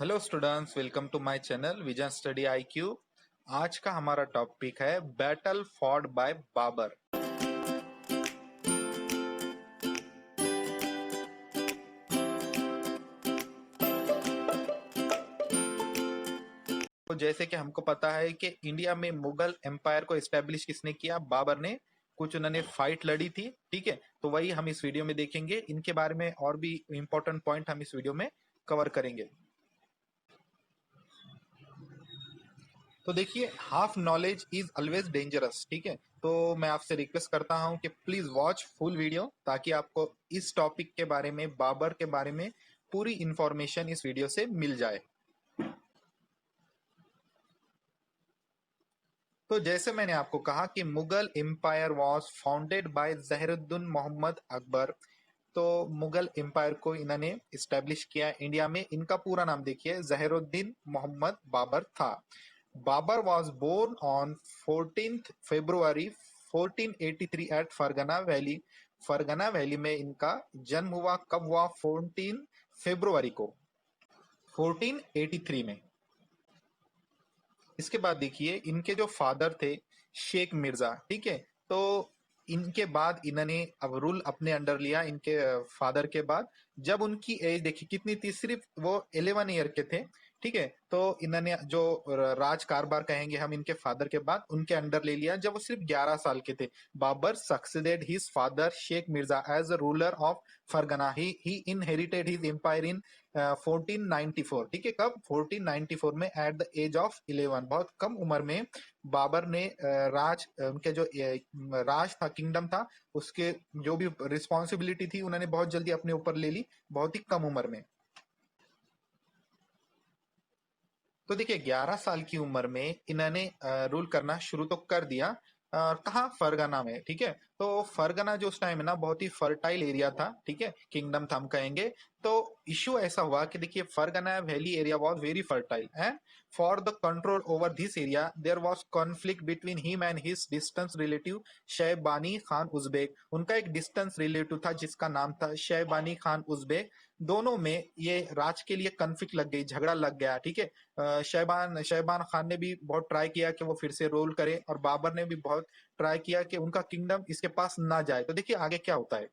Hello students, welcome to my channel vision study IQ. आज का हमारा टॉपिक है बैटल फॉर्ड बाय बाबर। तो जैसे कि हमको पता है कि इंडिया में मुगल एम्पायर को एस्टेब्लिश किसने किया? बाबर ने। कुछ उन्होंने फाइट लड़ी थी, ठीक है। तो वही हम इस वीडियो में देखेंगे। इनके बारे में और भी इंपॉर्टेंट पॉइंट हम इस वीडियो में कवर करेंगे। तो देखिए, half knowledge is always dangerous, ठीक है। तो मैं आपसे रिक्वेस्ट करता हूं कि प्लीज वॉच फुल वीडियो, ताकि आपको इस टॉपिक के बारे में, बाबर के बारे में पूरी इंफॉर्मेशन इस वीडियो से मिल जाए। तो जैसे मैंने आपको कहा कि Mughal empire was founded by Zahiruddin Muhammad Akbar. तो मुगल एम्पायर को इन्होंने इस्टेब्लिश किया इंडिया में। इनका पूरा नाम देखिए, जहरुद्दीन मोहम्मद बाबर था। Babur was born on 14th February 1483 at Fergana valley. Fergana valley में इनका जन्म हुआ। कब हुआ? 14 फरवरी को, 1483 में। इसके बाद देखिए, इनके जो फादर थे शेख मिर्जा, ठीक है। तो इनके बाद इन्होंने अब रूल अपने अंडर लिया इनके फादर के बाद। जब उनकी एज देखिए कितनी थी, सिर्फ वो 11 ईयर के थे, ठीक है। तो इन्होंने जो राज कारभार कहेंगे हम इनके फादर के बाद, उनके अंडर ले लिया जब वो सिर्फ 11 साल के थे। Babur succeeded his father Sheikh Mirza as a ruler of Fergana. He inherited his empire in 1494, ठीक है। कब? 1494 में, एट द एज ऑफ 11। बहुत कम उम्र में बाबर ने उनके जो राज था, किंगडम था, उसके जो भी रिस्पॉन्सिबिलिटी थी उन्होंने बहुत जल्दी अपने ऊपर ले ली, बहुत ही कम उम्र में। तो देखिए, 11 साल की उम्र में इन्होंने रूल करना शुरू तो कर दिया। कहाँ? फरगना में, ठीक है। तो फरगना जो उस टाइम है ना, बहुत ही फर्टाइल एरिया था, ठीक है, किंगडम था हम कहेंगे। तो इश्यू ऐसा हुआ कि देखिए, Fergana valley area was very fertile and for the control over this area there was conflict between him and his distance relative Shaibani Khan Uzbek. उनका एक डिस्टेंस रिलेटिव था जिसका नाम था शैबानी खान उज़्बेक। दोनों में ये राज के लिए कन्फ्लिक्ट लग गई, झगड़ा लग गया, ठीक है। शहबान शहबान खान ने भी बहुत ट्राई किया कि वो फिर से रोल करे, और बाबर ने भी बहुत ट्राई किया कि उनका किंगडम इसके पास ना जाए। तो देखिए आगे क्या होता है।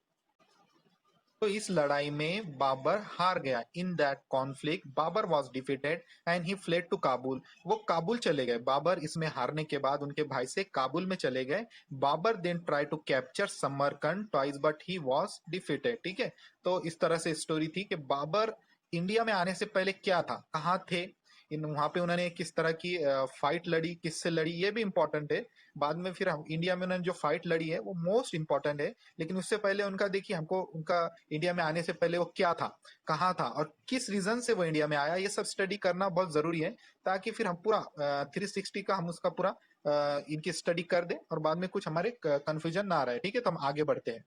तो इस लड़ाई में बाबर हार गया। In that conflict Babur was defeated and he fled to Kabul. वो काबुल चले गए। बाबर इसमें हारने के बाद उनके भाई से काबुल में चले गए। Babur then try to capture Samarkand twice but he was defeated, ठीक है। तो इस तरह से स्टोरी थी कि बाबर इंडिया में आने से पहले क्या था, कहाँ थे, इन वहां पे उन्होंने किस तरह की फाइट लड़ी, किससे लड़ी, ये भी इंपॉर्टेंट है। बाद में फिर हम इंडिया में उन्होंने जो फाइट लड़ी है वो मोस्ट इंपॉर्टेंट है। लेकिन उससे पहले उनका देखिए, हमको उनका इंडिया में आने से पहले वो क्या था, कहाँ था, और किस रीजन से वो इंडिया में आया, ये सब स्टडी करना बहुत जरूरी है। ताकि फिर हम पूरा 360 का हम उसका पूरा इनकी स्टडी कर दें, और बाद में कुछ हमारे कंफ्यूजन ना रहे, ठीक है। तो हम आगे बढ़ते हैं।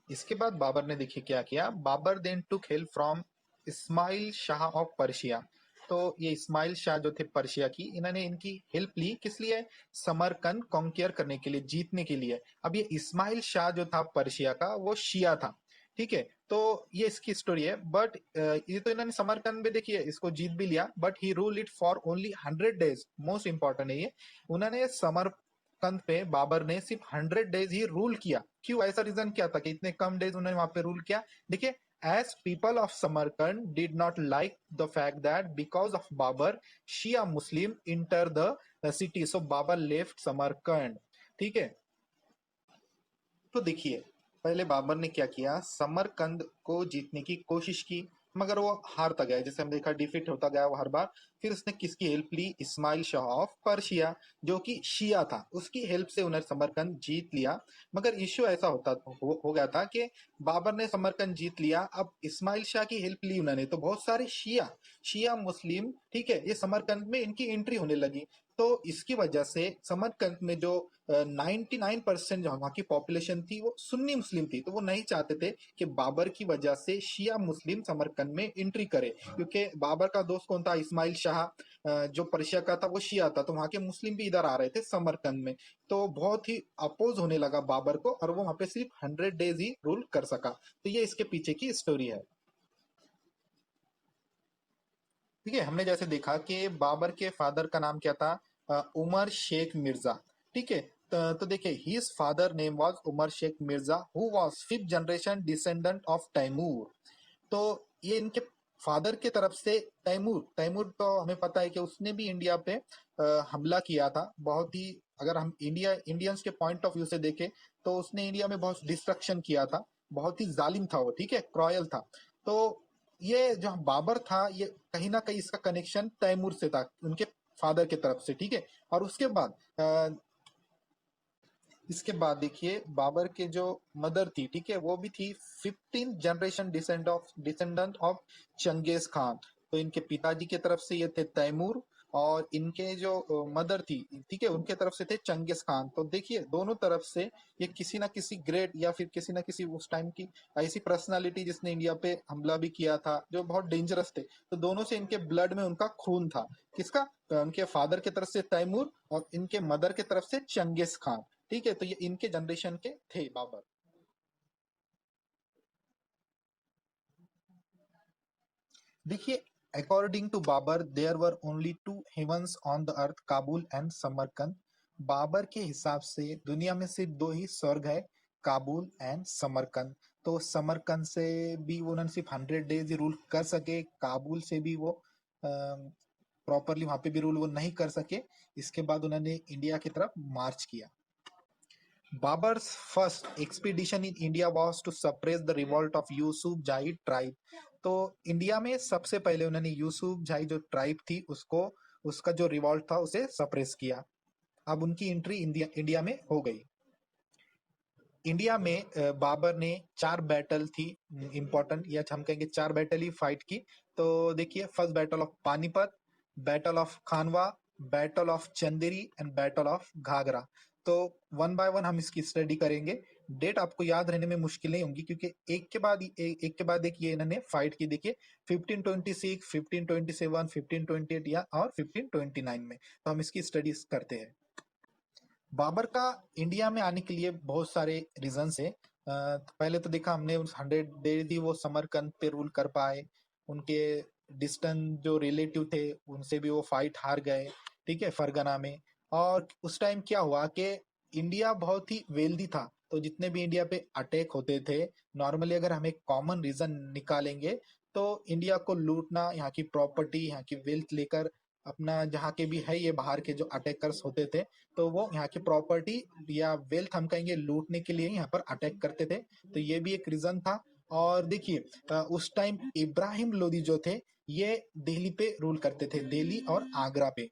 इसके बाद बाबर ने देखिए क्या किया। Babur then took help from Ismail Shah of Persia. तो ये इस्माइल शाह जो थे पर्शिया की, इन्होंने इनकी हेल्प ली, किस लिए? समरकंद कॉन्कियर करने के लिए, जीतने के लिए। अब ये इस्माइल शाह जो था पर्शिया का, वो शिया था, ठीक है। तो ये इसकी स्टोरी है। बट ये तो इन्होंने समरकंद में देखिए इसको जीत भी लिया, but he rule it for only 100 days. Most important है ये। उन्होंने समरकंद पे बाबर ने सिर्फ 100 डेज ही रूल किया। क्यों? ऐसा रीजन क्या था कि इतने कम डेज उन्होंने वहां पे रूल किया? देखिए, as people of Samarkand did not like the fact that because of Babur, Shia Muslim enter the city, so Babur left Samarkand, ठीक है। तो देखिए, पहले बाबर ने क्या किया, समरकंद को जीतने की कोशिश की, मगर वो हारता गया। जैसे हम देखा, डिफीट होता गया वो हर बार। फिर उसने किसकी हेल्प ली? इस्माइल शाह ऑफ पर्शिया, जो कि शिया था, उसकी हेल्प से उन्हें समरकंद जीत लिया। मगर इश्यू ऐसा हो गया था कि बाबर ने समरकंद जीत लिया, अब इस्माइल शाह की हेल्प ली उन्होंने, तो बहुत सारे शिया शिया मुस्लिम, ठीक है, ये समरकंद में इनकी एंट्री होने लगी। तो इसकी वजह से समरकंद में जो 99% जो वहाँ की पॉपुलेशन थी वो सुन्नी मुस्लिम थी। तो वो नहीं चाहते थे कि बाबर की वजह से शिया मुस्लिम समरकंद में एंट्री करे, क्योंकि बाबर का दोस्त कौन था? इस्माइल शाह, जो पर्शिया का था, वो शिया था। तो वहाँ के मुस्लिम भी इधर आ रहे थे समरकंद में। तो बहुत ही अपोज होने लगा बाबर को, और वो वहाँ पे सिर्फ 100 डेज ही रूल कर सका। तो ये इसके पीछे की स्टोरी है। ठीक है, हमने जैसे देखा कि बाबर के फादर का नाम क्या था, उमर शेख मिर्जा। ठीक है, तो देखिए his father name was Umar Sheikh Mirza who was fifth generation descendant of Timur. तो ये इनके फादर के तरफ से तैमूर तैमूर तो हमें पता है कि उसने भी इंडिया पे हमला किया था बहुत ही। अगर हम इंडियंस के पॉइंट ऑफ व्यू से देखें तो उसने इंडिया में बहुत डिस्ट्रक्शन किया था। बहुत ही जालिम था वो, ठीक है, क्रॉयल था। तो ये जो बाबर था, ये कहीं ना कहीं इसका कनेक्शन तैमूर से था, उनके फादर के तरफ से। ठीक है, और उसके बाद इसके बाद देखिए बाबर के जो मदर थी, ठीक है, वो भी थी 15 generation descendant of Genghis Khan. तो इनके पिताजी के तरफ से ये थे तैमूर, और इनके जो मदर थी, ठीक है, उनके तरफ से थे चंगेज खान। तो देखिए दोनों तरफ से ये किसी ना किसी ग्रेट या फिर किसी ना किसी उस टाइम की ऐसी पर्सनालिटी जिसने इंडिया पे हमला भी किया था, जो बहुत डेंजरस थे। तो दोनों से इनके ब्लड में उनका खून था। किसका? उनके फादर की तरफ से तैमूर और इनके मदर की तरफ से चंगेज खान। ठीक है, तो ये इनके जनरेशन के थे बाबर। देखिए, according to Babur there were only two heavens on the earth, Kabul and Samarkand. Babur के हिसाब से दुनिया में सिर्फ दो ही स्वर्ग है, काबुल एंड समरकंद। तो समरकंद से भी वो उन्होंने सिर्फ 100 डेज ही रूल कर सके, काबुल से भी वो प्रॉपरली वहां पे भी रूल वो नहीं कर सके। इसके बाद उन्होंने इंडिया की तरफ मार्च किया। Babur's first expedition in India was to suppress the revolt of Yusuf जाई ट्राइब। तो इंडिया में सबसे पहले उन्होंने यूसुफ जाई जो ट्राइब थी उसको, उसका जो रिवॉल्ट था उसे सप्रेस किया। अब उनकी एंट्री इंडिया में हो गई। इंडिया में बाबर ने 4 बैटल थी इंपॉर्टेंट, या हम कहेंगे 4 बैटल ही फाइट की। तो देखिए, first battle of Panipat, battle of Khanwa, battle of Chanderi and battle of Ghaghra. तो वन बाय वन हम इसकी स्टडी करेंगे। डेट आपको याद रहने में मुश्किल नहीं होंगी, क्योंकि एक के बाद एक ये इन्होंने फाइट की। देखिए 1526, 1527, 1528 या और 1529 में। तो हम इसकी स्टडीज करते हैं। बाबर का इंडिया में आने के लिए बहुत सारे रीजंस है। पहले तो देखा हमने उस 100 डेज ही वो समरकंद पे रूल कर पाए। उनके डिस्टेंट जो रिलेटिव थे उनसे भी वो फाइट हार गए, ठीक है, फरगना में। और उस टाइम क्या हुआ कि इंडिया बहुत ही वेल्दी था, तो जितने भी इंडिया पे अटैक होते थे, नॉर्मली अगर हम एक कॉमन रीजन निकालेंगे तो इंडिया को लूटना, यहाँ की प्रॉपर्टी, यहाँ की वेल्थ लेकर अपना, जहाँ के भी है ये बाहर के जो अटैकर्स होते थे, तो वो यहाँ की प्रॉपर्टी या वेल्थ हम कहेंगे लूटने के लिए यहाँ पर अटैक करते थे। तो ये भी एक रीजन था। और देखिए उस टाइम इब्राहिम लोदी जो थे, ये दिल्ली पे रूल करते थे, दिल्ली और आगरा पे।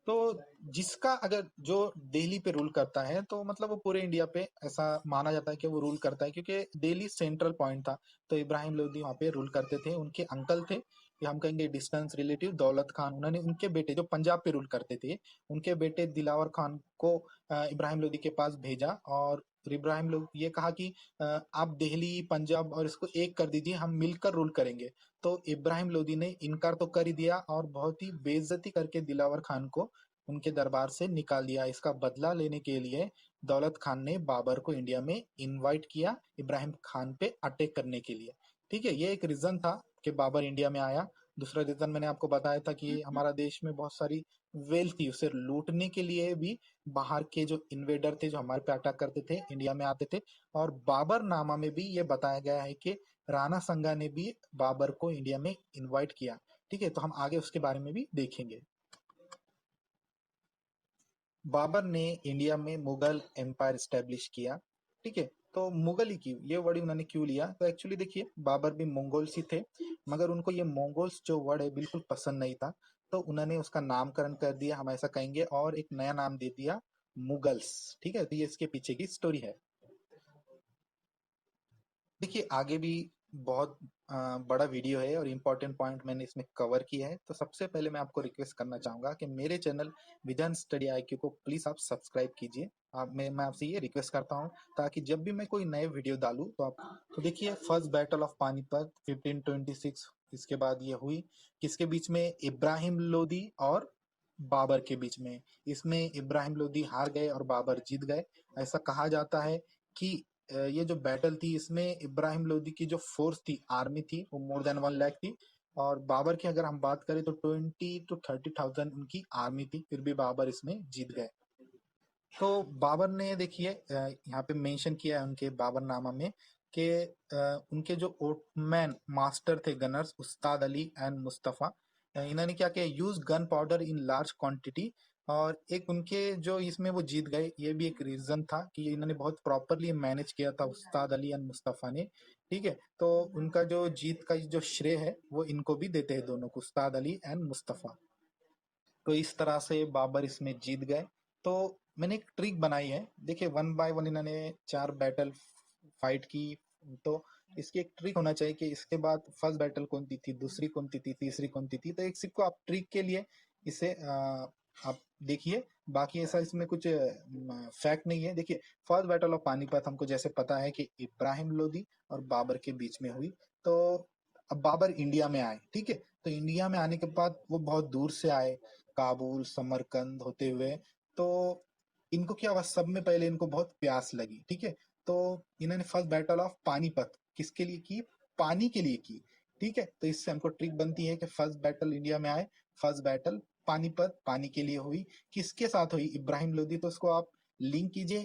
तो जिसका अगर जो दिल्ली पे रूल करता है तो मतलब वो पूरे इंडिया पे ऐसा माना जाता है कि वो रूल करता है, क्योंकि दिल्ली सेंट्रल पॉइंट था। तो इब्राहिम लोदी वहाँ पे रूल करते थे। उनके अंकल थे, या हम कहेंगे डिस्टेंस रिलेटिव, दौलत खान, उन्होंने उनके बेटे जो पंजाब पे रूल करते थे, उनके बेटे दिलावर खान को इब्राहिम लोदी के पास भेजा। और इब्राहिम लोग ये कहा कि आप दिल्ली पंजाब और इसको एक कर दीजिए, हम मिलकर रूल करेंगे। तो इब्राहिम लोदी ने इनकार तो कर ही दिया, और बहुत ही बेइज्जती करके दिलावर खान को उनके दरबार से निकाल दिया। इसका बदला लेने के लिए दौलत खान ने बाबर को इंडिया में इनवाइट किया इब्राहिम खान पे अटैक करने के लिए। ठीक है, ये एक रीजन था कि बाबर इंडिया में आया। दूसरा रीजन मैंने आपको बताया था कि हमारा देश में बहुत सारी वेल्थ थी, उसे लूटने के लिए भी बाहर के जो इन्वेडर थे जो हमारे पे अटैक करते थे, इंडिया में आते थे। और बाबर नामा में भी ये बताया गया है कि राणा संगा ने भी बाबर को इंडिया में इनवाइट किया। ठीक है, तो हम आगे उसके बारे में भी देखेंगे। बाबर ने इंडिया में मुगल एम्पायर स्टैब्लिश किया। ठीक है, तो मुगल ही क्यों, ये वर्ड उन्होंने क्यों लिया? तो एक्चुअली देखिए बाबर भी मंगोल्स ही थे, मगर उनको ये मंगोल्स जो वर्ड है बिल्कुल पसंद नहीं था। तो उन्होंने उसका नामकरण कर दिया, हम ऐसा कहेंगे, और एक नया नाम दे दिया, मुगल्स। ठीक है, तो ये इसके पीछे की स्टोरी है। देखिए आगे भी बहुत बड़ा वीडियो है और इम्पोर्टेंट पॉइंट मैंने इसमें कवर किया है। तो सबसे पहले मैं आपको रिक्वेस्ट करना चाहूंगा कि मेरे चैनल विजन स्टडी आईक्यू को प्लीज आप सब्सक्राइब कीजिए। आप मैं आपसे ये रिक्वेस्ट करता हूँ, ताकि जब भी मैं कोई नए वीडियो डालूं तो आप। तो देखिए फर्स्ट बैटल ऑफ पानीपत 1526, इसके बाद ये हुई किसके बीच में? इब्राहिम लोदी और बाबर के बीच में। इसमें इब्राहिम लोदी हार गए और बाबर जीत गए। ऐसा कहा जाता है कि ये जो बैटल थी इसमें इब्राहिम लोदी की जो फोर्स थी, आर्मी थी, वो मोर देन 1 लाख थी। और बाबर की अगर हम बात करें तो 20 to 30,000 उनकी आर्मी थी, फिर भी बाबर इसमें जीत गए। तो बाबर ने देखिए यहाँ पे मेंशन किया है उनके बाबरनामा में कि उनके जो ओटमैन मास्टर थे Gunners Ustad Ali and Mustafa, इन्होंने क्या किया, use gun powder in large quantity. और एक उनके जो इसमें वो जीत गए, ये भी एक रीजन था कि इन्होंने बहुत प्रॉपरली मैनेज किया था उस्ताद अली एंड मुस्तफ़ा ने। ठीक है, तो उनका जो जीत का जो श्रेय है वो इनको भी देते हैं दोनों को, उस्ताद अली एंड मुस्तफ़ा। तो इस तरह से बाबर इसमें जीत गए। तो मैंने एक ट्रिक बनाई है, देखिए वन बाय वन इन्होंने 4 बैटल फाइट की। तो इसकी एक ट्रिक होना चाहिए कि इसके बाद फर्स्ट बैटल कौन सी थी, दूसरी कौन सी थी, तीसरी कौन सी थी। तो एक सिक्को आप ट्रिक के लिए इसे आप देखिए, बाकी ऐसा इसमें कुछ फैक्ट नहीं है। देखिए फर्स्ट बैटल ऑफ पानीपत हमको जैसे पता है कि इब्राहिम लोदी और बाबर के बीच में हुई। तो अब बाबर इंडिया में आए, ठीक है, तो इंडिया में आने के बाद वो बहुत दूर से आए, काबुल समरकंद होते हुए। तो इनको क्या हुआ, सब में पहले इनको बहुत प्यास लगी, ठीक है। तो इन्होंने फर्स्ट बैटल ऑफ पानीपत किसके लिए की, पानी के लिए की। ठीक है, तो इससे हमको ट्रिक बनती है कि फर्स्ट बैटल इंडिया में आए, फर्स्ट बैटल पानीपत पानी के लिए हुई। किसके साथ हुई, इब्राहिम लोदी। तो उसको आप लिंक कीजिए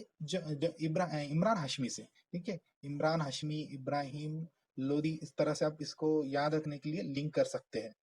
इमरान हाशमी से। ठीक है, इमरान हाशमी, इब्राहिम लोदी, इस तरह से आप इसको याद रखने के लिए लिंक कर सकते हैं।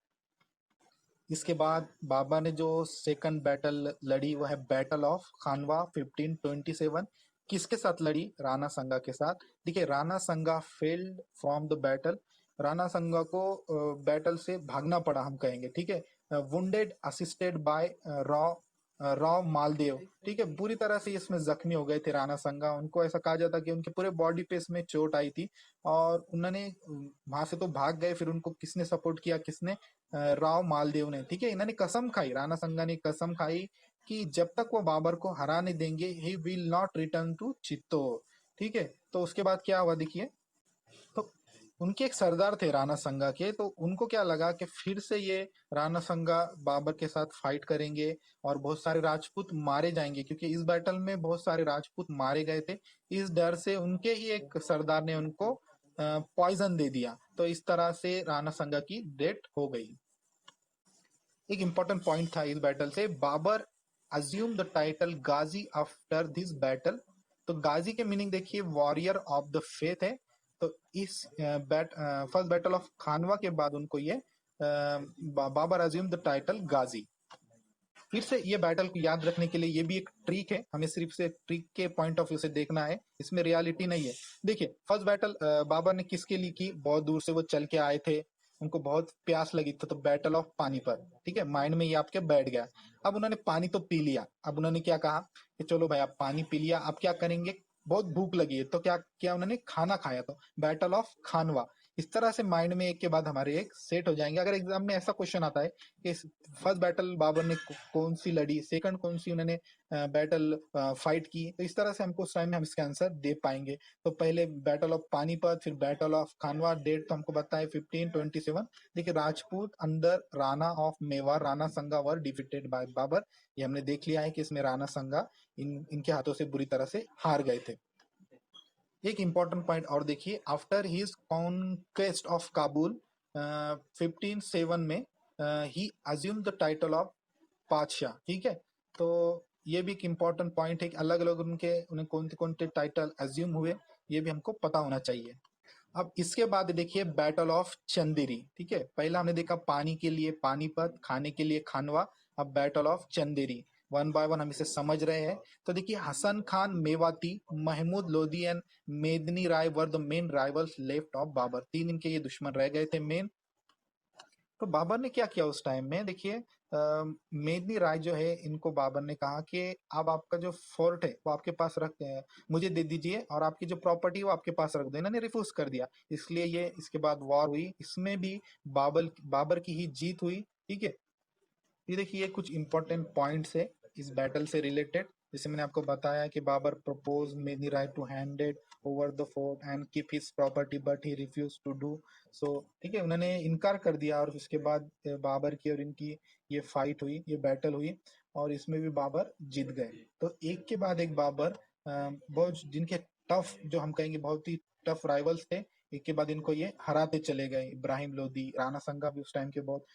इसके बाद बाबा ने जो सेकंड बैटल लड़ी वो है बैटल ऑफ खानवा 1527। किसके साथ लड़ी, राणा संगा के साथ। देखिए राणा संगा failed from the battle, Rana संगा को बैटल से भागना पड़ा हम कहेंगे, ठीक है। Wounded assisted by raw Rao Maldev. ठीक है, बुरी तरह से इसमें जख्मी हो गए थे राणा संगा। उनको ऐसा कहा जाता कि उनके पूरे बॉडी पे इसमें चोट आई थी, और उन्होंने वहां से तो भाग गए। फिर उनको किसने सपोर्ट किया, किसने, राव मालदेव ने। ठीक है, इन्होंने कसम खाई, राणा संगा ने कसम खाई कि जब तक वो बाबर को हरा नहीं देंगे, he will not return to Chittor. ठीक है, तो उसके बाद क्या हुआ देखिए, तो उनके एक सरदार थे राणा संगा के, तो उनको क्या लगा कि फिर से ये राणा संगा बाबर के साथ फाइट करेंगे और बहुत सारे राजपूत मारे जाएंगे, क्योंकि इस बैटल में बहुत सारे राजपूत मारे गए थे। इस डर से उनके ही एक सरदार ने उनको पॉइजन दे दिया। तो इस तरह से राणा संगा की डेथ हो गई। एक इंपॉर्टेंट पॉइंट था इस बैटल से, Babur assume the title Ghazi after this battle. तो गाजी के मीनिंग देखिए वॉरियर ऑफ द फेथ है। तो इस फर्स्ट बैटल ऑफ खानवा के बाद उनको ये बाबर अज्यूम द टाइटल गाजी। फिर से ये बैटल को याद रखने के लिए ये भी एक ट्रिक है, हमें सिर्फ से ट्रिक के पॉइंट ऑफ व्यू से देखना है, इसमें रियलिटी नहीं है। देखिए फर्स्ट बैटल बाबर ने किसके लिए की, बहुत दूर से वो चल के आए थे, उनको बहुत प्यास लगी थी, तो बैटल ऑफ पानीपत। ठीक है, माइंड में ये आपके बैठ गया। अब उन्होंने पानी तो पी लिया, अब उन्होंने क्या कहा कि चलो भाई आप पानी पी लिया, अब क्या करेंगे, बहुत भूख लगी है, तो क्या किया उन्होंने, खाना खाया। तो बैटल ऑफ खानवा। इस तरह से माइंड में एक के बाद हमारे एक सेट हो जाएंगे। अगर एग्जाम में ऐसा क्वेश्चन आता है कि फर्स्ट बैटल बाबर ने कौन सी लड़ी, सेकंड कौन सी उन्होंने बैटल फाइट की, तो इस तरह से हमको उस टाइम में हम इसका आंसर दे पाएंगे। तो पहले बैटल ऑफ पानीपत, फिर बैटल ऑफ खानवा, डेट तो हमको पता है 1527। देखिए राजपूत अंडर राणा ऑफ मेवाड़, राणा संगा वर डिफीटेड बाय बाबर। ये हमने देख लिया है कि इसमें राणा संगा इनके हाथों से बुरी तरह से हार गए थे। एक इंपॉर्टेंट पॉइंट और देखिए, after his conquest of Kabul 1507 में ही अज्यूम द टाइटल ऑफ पातशाह। ठीक है, तो ये भी एक इम्पोर्टेंट पॉइंट है कि अलग अलग उन्हें कौन से टाइटल अज्यूम हुए, ये भी हमको पता होना चाहिए। अब इसके बाद देखिए बैटल ऑफ चंदेरी। ठीक है, पहला हमने देखा पानी के लिए पानीपत, खाने के लिए खानवा, अब battle of Chanderi. One by one हम इसे समझ रहे हैं। तो देखिए Hasan Khan Mewati, Mahmud Lodi and Medini Rai were the main rivals left of Babur. तीन इनके ये दुश्मन रह गए थे मेन। तो बाबर ने क्या किया उस टाइम में देखिए, मेदनी राय जो है, इनको बाबर ने कहा कि अब आपका जो फोर्ट है वो आपके पास रख मुझे दे दीजिए, और आपकी जो प्रॉपर्टी है वो आपके पास रख दो। इन्होंने रिफ्यूज कर दिया, इसलिए ये इसके बाद वॉर हुई, इसमें भी बाबर की ही जीत हुई। ठीक है, ये देखिए कुछ इंपॉर्टेंट पॉइंट्स है इस बैटल से रिलेटेड। जैसे मैंने आपको बताया कि Babur propose many right to handed over the fort and keep his property but he refuse to do so. ठीक है, उन्होंने इनकार कर दिया, और उसके बाद बाबर की और इनकी ये फाइट हुई, ये बैटल हुई, और इसमें भी बाबर जीत गए। तो एक के बाद एक बाबर बहुत जिनके टफ, जो हम कहेंगे बहुत ही टफ राइवल्स थे, एक के बाद इनको ये हराते चले गए। इब्राहिम लोदी, राणा संगा भी उस टाइम के बहुत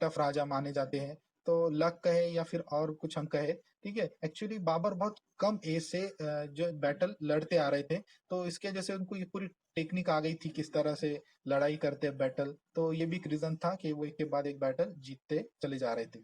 टफ राजा माने जाते हैं। तो लक कहे या फिर और कुछ हम कहे, ठीक है। एक्चुअली बाबर बहुत कम एज से जो बैटल लड़ते आ रहे थे, तो इसके वजह से उनको ये पूरी टेक्निक आ गई थी किस तरह से लड़ाई करते हैं बैटल। तो ये भी एक रीजन था कि वो एक के बाद एक बैटल जीतते चले जा रहे थे।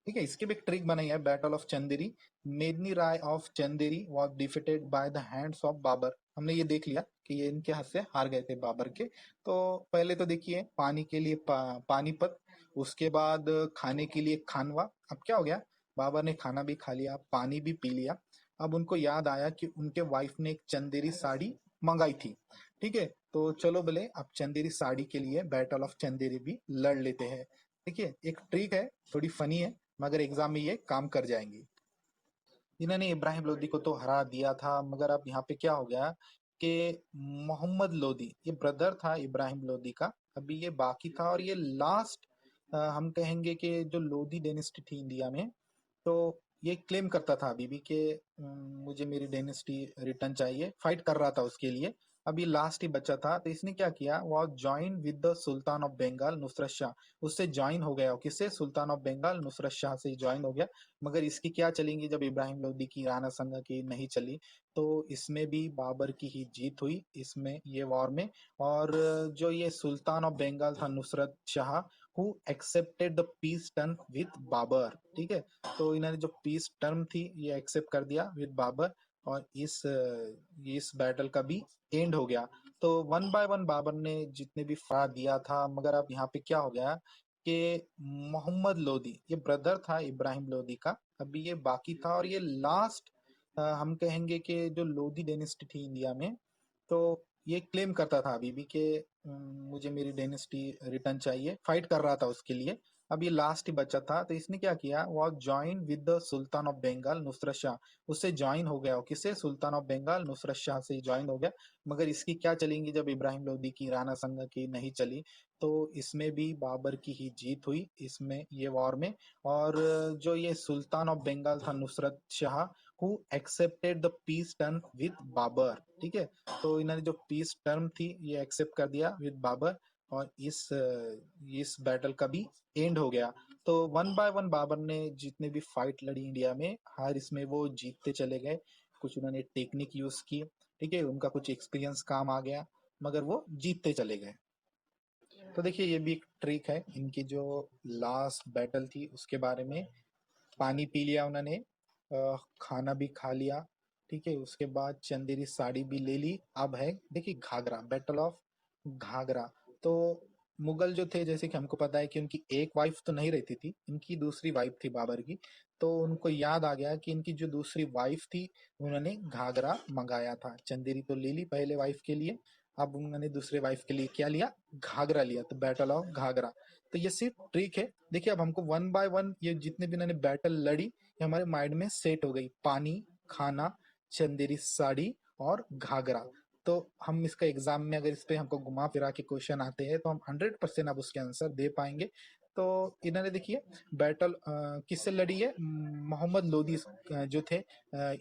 ठीक है, इसकी भी एक ट्रिक बनाई है, battle of Chanderi. Medini Rai of Chanderi was defeated by the hands of Babur. हमने ये देख लिया कि ये इनके हाथ से हार गए थे बाबर के। तो पहले तो देखिए पानी के लिए पानीपत, उसके बाद खाने के लिए खानवा। अब क्या हो गया, बाबर ने खाना भी खा लिया, पानी भी पी लिया। अब उनको याद आया कि उनके वाइफ ने एक चंदेरी साड़ी मंगाई थी। ठीक है, तो चलो बोले अब चंदेरी साड़ी के लिए बैटल ऑफ चंदेरी भी लड़ लेते हैं। देखिए एक ट्रिक है, थोड़ी फनी है, मगर एग्जाम में ये काम कर जाएंगी। इन्होंने इब्राहिम लोदी को तो हरा दिया था, मगर अब यहाँ पे क्या हो गया कि मोहम्मद लोदी, ये ब्रदर था इब्राहिम लोदी का, अभी ये बाकी था। और ये लास्ट हम कहेंगे कि जो लोदी डेनिस्टी थी इंडिया में, तो ये क्लेम करता था अभी भी कि मुझे मेरी डायनेस्टी रिटर्न चाहिए, फाइट कर रहा था उसके लिए। अब ये लास्ट ही बच्चा था, तो इसने क्या किया, वो join with the sultan of Bengal Nusrat Shah. उससे ज्वाइन हो गया, किससे, सुल्तान ऑफ बंगाल नुसरत शाह से ज्वाइन हो गया। मगर इसकी क्या चलेंगी, जब इब्राहिम लोदी की, राणा संगा की नहीं चली, तो इसमें भी बाबर की ही जीत हुई इसमें, ये वॉर में। और जो ये सुल्तान ऑफ बंगाल था Nusrat Shah, who accepted the peace term with Babur. ठीक है, तो इन्होंने जो पीस टर्म थी ये एक्सेप्ट कर दिया विद बाबर, और इस बैटल का भी एंड हो गया। तो वन बाय वन बाबर ने जितने भी फतह दिया था, मगर अब यहाँ पे क्या हो गया कि मोहम्मद लोदी, ये ब्रदर था इब्राहिम लोदी का, अभी ये बाकी था। और ये लास्ट हम कहेंगे कि जो लोदी डेनिस्टी थी इंडिया में, तो ये क्लेम करता था अभी भी कि मुझे मेरी डायनेस्टी रिटर्न चाहिए, फाइट कर रहा था उसके लिए। अब ये लास्ट ही बचा था, तो इसने क्या किया, वो join with the sultan of Bengal Nusrat Shah. उससे ज्वाइन हो गया, किससे, सुल्तान ऑफ बंगाल नुसरत शाह से ज्वाइन हो गया। मगर इसकी क्या चलेंगी, जब इब्राहिम लोदी की, राणा संगा की नहीं चली, तो इसमें भी बाबर की ही जीत हुई इसमें, ये वॉर में। और जो ये सुल्तान ऑफ बंगाल था Nusrat Shah, who accepted the peace term with Babur. ठीक है, तो इन्होंने जो पीस टर्म थी ये एक्सेप्ट कर दिया विद बाबर, और इस बैटल का भी एंड हो गया। तो वन बाय वन बाबर ने जितने भी फाइट लड़ी इंडिया में, हर इसमें वो जीतते चले गए। कुछ उन्होंने टेक्निक यूज की, ठीक है, उनका कुछ एक्सपीरियंस काम आ गया, मगर वो जीतते चले गए। तो देखिए ये भी एक ट्रिक है इनकी, जो लास्ट बैटल थी उसके बारे में। पानी पी लिया उन्होंने, खाना भी खा लिया, ठीक है, उसके बाद चंदेरी साड़ी भी ले ली। अब है देखिए घाघरा, बैटल ऑफ घाघरा। तो मुगल जो थे, जैसे कि हमको पता है कि उनकी एक वाइफ तो नहीं रहती थी, इनकी दूसरी वाइफ थी बाबर की। तो उनको याद आ गया कि इनकी जो दूसरी वाइफ थी, उन्होंने घाघरा मंगाया था। चंदेरी तो ले ली पहले वाइफ के लिए, अब उन्होंने दूसरे वाइफ के लिए क्या लिया, घाघरा लिया, तो बैटल ऑफ घाघरा। तो ये सिर्फ ट्रिक है। देखिए अब हमको वन बाय वन ये जितने भी इन्होंने बैटल लड़ी, ये हमारे माइंड में सेट हो गई, पानी, खाना, चंदेरी साड़ी और घाघरा। तो हम इसका एग्जाम में अगर इस पे हमको घुमा फिरा के क्वेश्चन आते हैं, तो हम 100% अब उसके आंसर दे पाएंगे। तो इन्होंने देखिए बैटल किससे लड़ी है, मोहम्मद लोदी जो थे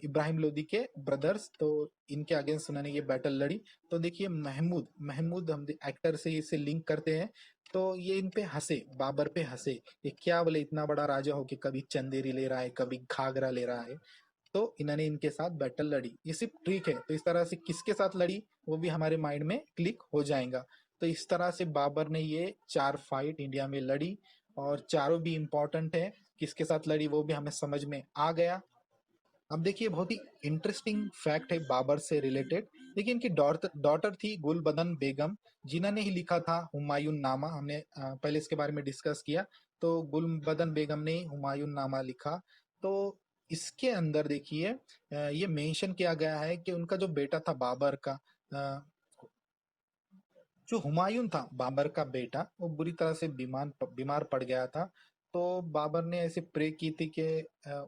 इब्राहिम लोदी के ब्रदर्स, तो इनके अगेंस्ट उन्होंने ये बैटल लड़ी। तो देखिए महमूद महमूद हम एक्टर से इसे लिंक करते हैं, तो ये इन पे हंसे, बाबर पे हंसे, ये क्या बोले, इतना बड़ा राजा हो कि कभी चंदेरी ले रहा है, कभी घाघरा ले रहा है। तो इन्होंने इनके साथ बैटल लड़ी, ये सिर्फ ट्रिक है। तो इस तरह से किसके साथ लड़ी वो भी हमारे माइंड में क्लिक हो जाएगा। तो इस तरह से बाबर ने ये 4 फाइट इंडिया में लड़ी, और चारों भी इंपॉर्टेंट है, किसके साथ लड़ी वो भी हमें समझ में आ गया। अब देखिए बहुत ही इंटरेस्टिंग फैक्ट है बाबर से रिलेटेड। देखिए इनकी डॉटर थी गुलबदन बेगम, जिन्होंने ही लिखा था हुमायूं नामा। हमने पहले इसके बारे में डिस्कस किया। तो गुलबदन बेगम ने हुमायूं नामा लिखा। तो इसके अंदर देखिए ये मेंशन किया गया है कि उनका जो बेटा था बाबर का, अ, जो हुमायूं था बाबर का बेटा, वो बुरी तरह से बीमार पड़ गया था। तो बाबर ने ऐसे प्रे की थी कि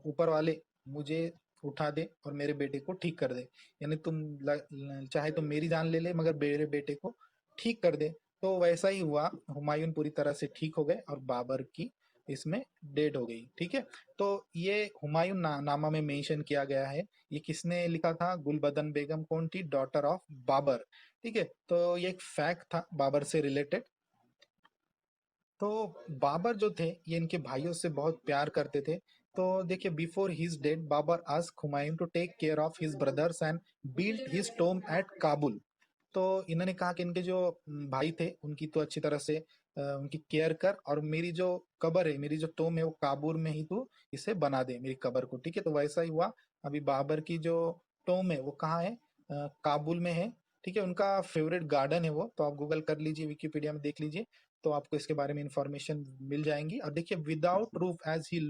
ऊपर वाले मुझे उठा दे और मेरे बेटे को ठीक कर दे, यानी तुम चाहे तो मेरी जान ले ले, मगर मेरे बेटे को ठीक कर दे। तो वैसा ही हुआ, हुमायूं पूरी तरह से ठीक हो गए और बाबर की इसमें डेड हो गई। ठीक है, तो ये हुमायूं नामा में मेंशन किया गया है। ये किसने लिखा था? गुलबदन बेगम कौन थी? Daughter of Babur. ठीक है, तो ये एक फैक्ट था बाबर से रिलेटेड। तो बाबर जो थे ये इनके भाइयों से बहुत प्यार करते थे। तो देखिए, before his death Babur asked Humayun to take care of his brothers and built his tomb at Kabul. तो इन्होंने कहा कि इनके जो भाई थे उनकी तो अच्छी तरह से उनकी केयर कर, और मेरी जो कब्र है, मेरी जो टोम है, वो काबुल में ही तू इसे बना दे, मेरी कब्र को। ठीक है, तो वैसा ही हुआ। अभी बाबर की जो टोम है वो कहाँ है? काबुल में है। ठीक है, उनका फेवरेट गार्डन है वो, तो आप गूगल कर लीजिए, विकिपीडिया में देख लीजिए, तो आपको इसके बारे में इंफॉर्मेशन मिल जाएंगी। और देखिए, without roof as he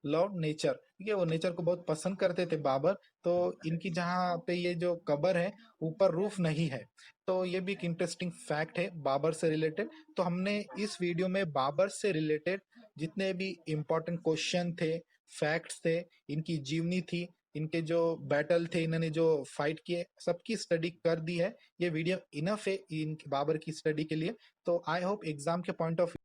love nature. ठीक है, वो नेचर को बहुत पसंद करते थे बाबर। तो इनकी जहाँ पे ये जो कब्र है, ऊपर रूफ नहीं है। तो ये भी एक इंटरेस्टिंग फैक्ट है बाबर से रिलेटेड। तो हमने इस वीडियो में बाबर से रिलेटेड जितने भी इंपॉर्टेंट क्वेश्चन थे, फैक्ट्स थे, इनकी जीवनी थी, इनके जो बैटल थे, इन्होंने जो फाइट किए, सबकी स्टडी कर दी है। ये वीडियो इनफ है इन बाबर की स्टडी के लिए। तो आई होप एग्जाम के पॉइंट ऑफ